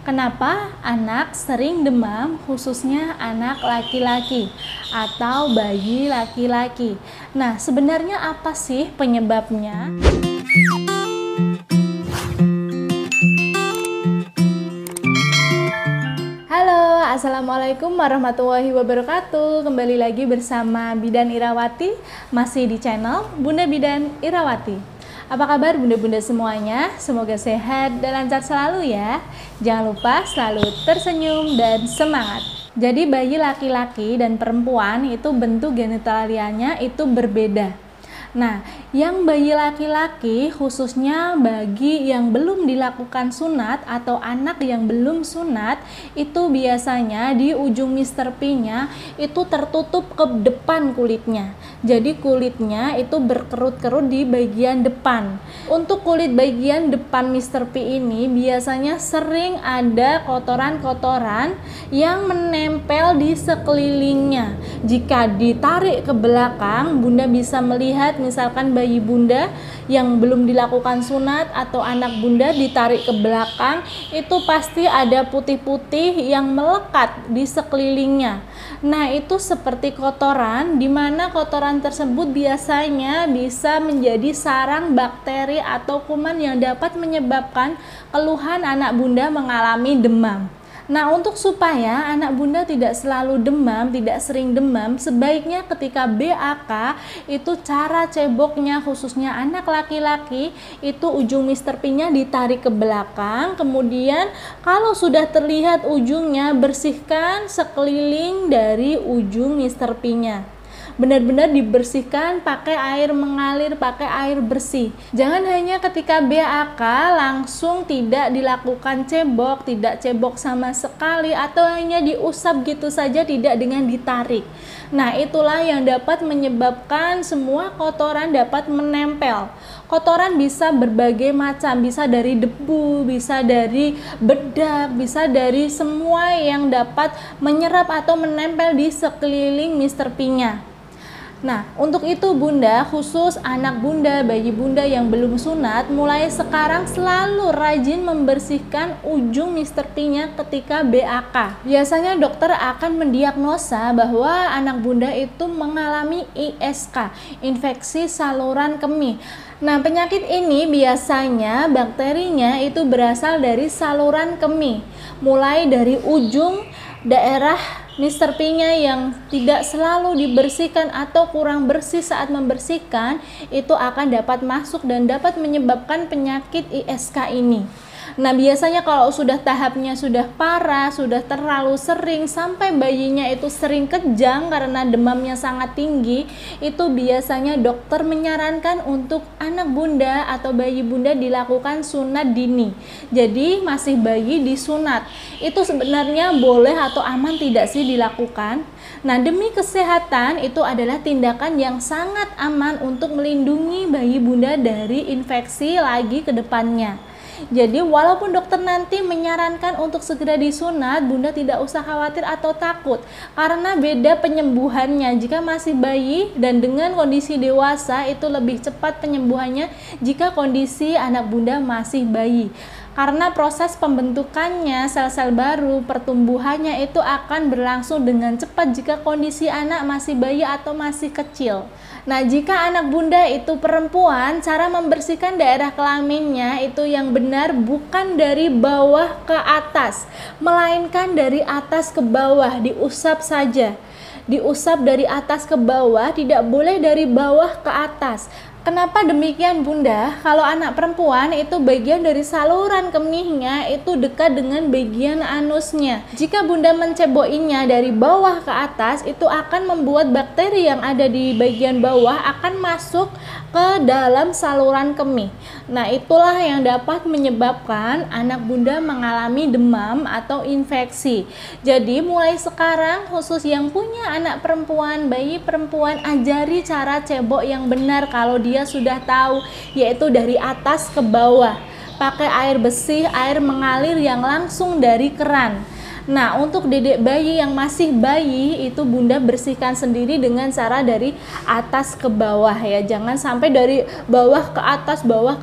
Kenapa anak sering demam, khususnya anak laki-laki atau bayi laki-laki? Nah, sebenarnya apa sih penyebabnya? Halo, assalamualaikum warahmatullahi wabarakatuh. Kembali lagi bersama Bidan Irawati, masih di channel Bunda Bidan Irawati. Apa kabar bunda-bunda semuanya? Semoga sehat dan lancar selalu ya. Jangan lupa selalu tersenyum dan semangat. Jadi bayi laki-laki dan perempuan itu bentuk genitalianya itu berbeda. Nah, yang bayi laki-laki khususnya bagi yang belum dilakukan sunat atau anak yang belum sunat itu biasanya di ujung Mr. P-nya itu tertutup ke depan kulitnya. Jadi kulitnya itu berkerut-kerut di bagian depan. Untuk kulit bagian depan Mr. P ini biasanya sering ada kotoran-kotoran yang menempel di sekelilingnya. Jika ditarik ke belakang, bunda bisa melihat misalkan bayi bunda yang belum dilakukan sunat atau anak bunda ditarik ke belakang, itu pasti ada putih-putih yang melekat di sekelilingnya. Nah, itu seperti kotoran, di mana kotoran tersebut biasanya bisa menjadi sarang bakteri atau kuman yang dapat menyebabkan keluhan anak bunda mengalami demam. Nah, untuk supaya anak bunda tidak selalu demam, tidak sering demam, sebaiknya ketika BAK itu cara ceboknya khususnya anak laki-laki itu ujung Mr. P-nya ditarik ke belakang, kemudian kalau sudah terlihat ujungnya bersihkan sekeliling dari ujung Mr. P-nya. Benar-benar dibersihkan pakai air mengalir, pakai air bersih. Jangan hanya ketika BAK langsung tidak dilakukan cebok, tidak cebok sama sekali, atau hanya diusap gitu saja tidak dengan ditarik. Nah, itulah yang dapat menyebabkan semua kotoran dapat menempel. Kotoran bisa berbagai macam, bisa dari debu, bisa dari bedak, bisa dari semua yang dapat menyerap atau menempel di sekeliling Mr. P-nya. Nah, untuk itu bunda, khusus anak bunda, bayi bunda yang belum sunat, mulai sekarang selalu rajin membersihkan ujung Mr. P-nya ketika BAK. Biasanya dokter akan mendiagnosa bahwa anak bunda itu mengalami ISK, infeksi saluran kemih. Nah, penyakit ini biasanya bakterinya itu berasal dari saluran kemih, mulai dari ujung daerah Mr. P-nya yang tidak selalu dibersihkan atau kurang bersih saat membersihkan, itu akan dapat masuk dan dapat menyebabkan penyakit ISK ini. Nah, biasanya kalau sudah tahapnya sudah parah, sudah terlalu sering sampai bayinya itu sering kejang karena demamnya sangat tinggi, itu biasanya dokter menyarankan untuk anak bunda atau bayi bunda dilakukan sunat dini. Jadi masih bayi disunat. Itu sebenarnya boleh atau aman tidak sih dilakukan? Nah, demi kesehatan itu adalah tindakan yang sangat aman untuk melindungi bayi bunda dari infeksi lagi ke depannya. Jadi walaupun dokter nanti menyarankan untuk segera disunat, bunda tidak usah khawatir atau takut karena beda penyembuhannya. Jika masih bayi dan dengan kondisi dewasa itu lebih cepat penyembuhannya jika kondisi anak bunda masih bayi. Karena proses pembentukannya sel-sel baru, pertumbuhannya itu akan berlangsung dengan cepat jika kondisi anak masih bayi atau masih kecil. Nah, jika anak bunda itu perempuan, cara membersihkan daerah kelaminnya itu yang benar bukan dari bawah ke atas, melainkan dari atas ke bawah, diusap saja. Diusap dari atas ke bawah, tidak boleh dari bawah ke atas. Kenapa demikian bunda? Kalau anak perempuan itu bagian dari saluran kemihnya itu dekat dengan bagian anusnya. Jika bunda mencebokinya dari bawah ke atas, itu akan membuat bakteri yang ada di bagian bawah akan masuk ke dalam saluran kemih. Nah, itulah yang dapat menyebabkan anak bunda mengalami demam atau infeksi. Jadi mulai sekarang khusus yang punya anak perempuan, bayi perempuan, ajari cara cebok yang benar kalau dia sudah tahu, yaitu dari atas ke bawah. Pakai air bersih, air mengalir yang langsung dari keran. Nah, untuk dedek bayi yang masih bayi itu Bunda bersihkan sendiri dengan cara dari atas ke bawah ya. Jangan sampai dari bawah ke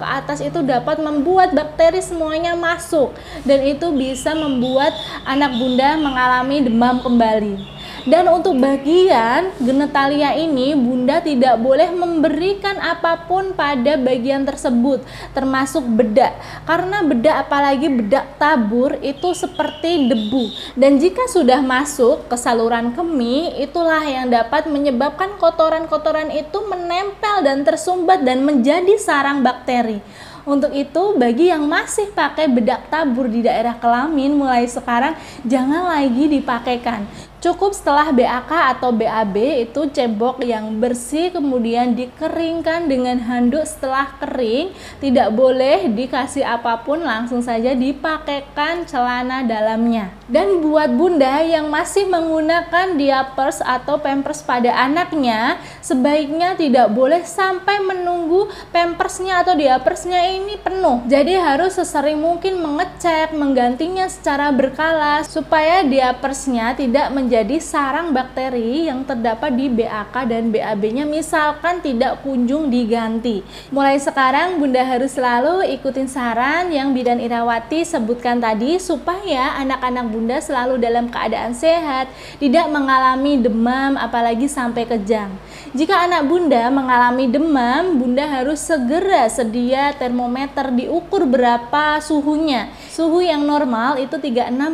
atas itu dapat membuat bakteri semuanya masuk dan itu bisa membuat anak Bunda mengalami demam kembali. Dan untuk bagian genitalia ini Bunda tidak boleh memberikan apapun pada bagian tersebut, termasuk bedak. Karena bedak, apalagi bedak tabur, itu seperti debu. Dan jika sudah masuk ke saluran kemih, itulah yang dapat menyebabkan kotoran-kotoran itu menempel dan tersumbat dan menjadi sarang bakteri. Untuk itu, bagi yang masih pakai bedak tabur di daerah kelamin, mulai sekarang jangan lagi dipakaikan. Cukup setelah BAK atau BAB itu cebok yang bersih kemudian dikeringkan dengan handuk. Setelah kering, tidak boleh dikasih apapun, langsung saja dipakaikan celana dalamnya. Dan buat Bunda yang masih menggunakan diapers atau pampers pada anaknya, sebaiknya tidak boleh sampai menunggu pampersnya atau diapersnya ini penuh. Jadi harus sesering mungkin mengecek, menggantinya secara berkala supaya diapersnya tidak menjadi sarang bakteri yang terdapat di BAK dan BAB-nya misalkan tidak kunjung diganti. Mulai sekarang Bunda harus selalu ikutin saran yang Bidan Irawati sebutkan tadi supaya anak-anak Bunda selalu dalam keadaan sehat, tidak mengalami demam apalagi sampai kejang. Jika anak Bunda mengalami demam, Bunda harus segera sedia termometer, diukur berapa suhunya. Suhu yang normal itu 36,5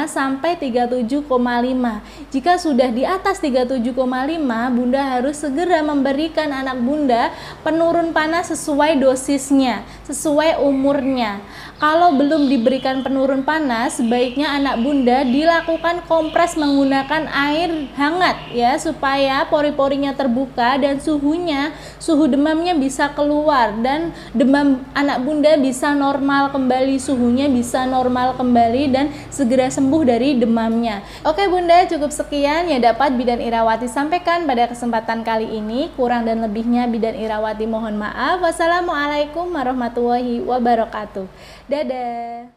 sampai 37,5. Jika sudah di atas 37,5, Bunda harus segera memberikan anak Bunda penurun panas sesuai dosisnya, sesuai umurnya. Kalau belum diberikan penurun panas, sebaiknya anak Bunda dilakukan kompres menggunakan air hangat ya, supaya pori-porinya terbuka dan suhu demamnya bisa keluar dan demam anak Bunda bisa normal kembali, suhunya bisa normal kembali dan segera sembuh dari demamnya. Oke Bunda, cukup sekian yang dapat Bidan Irawati sampaikan pada kesempatan kali ini. Kurang dan lebihnya Bidan Irawati mohon maaf. Wassalamualaikum warahmatullahi wabarakatuh. Dadah.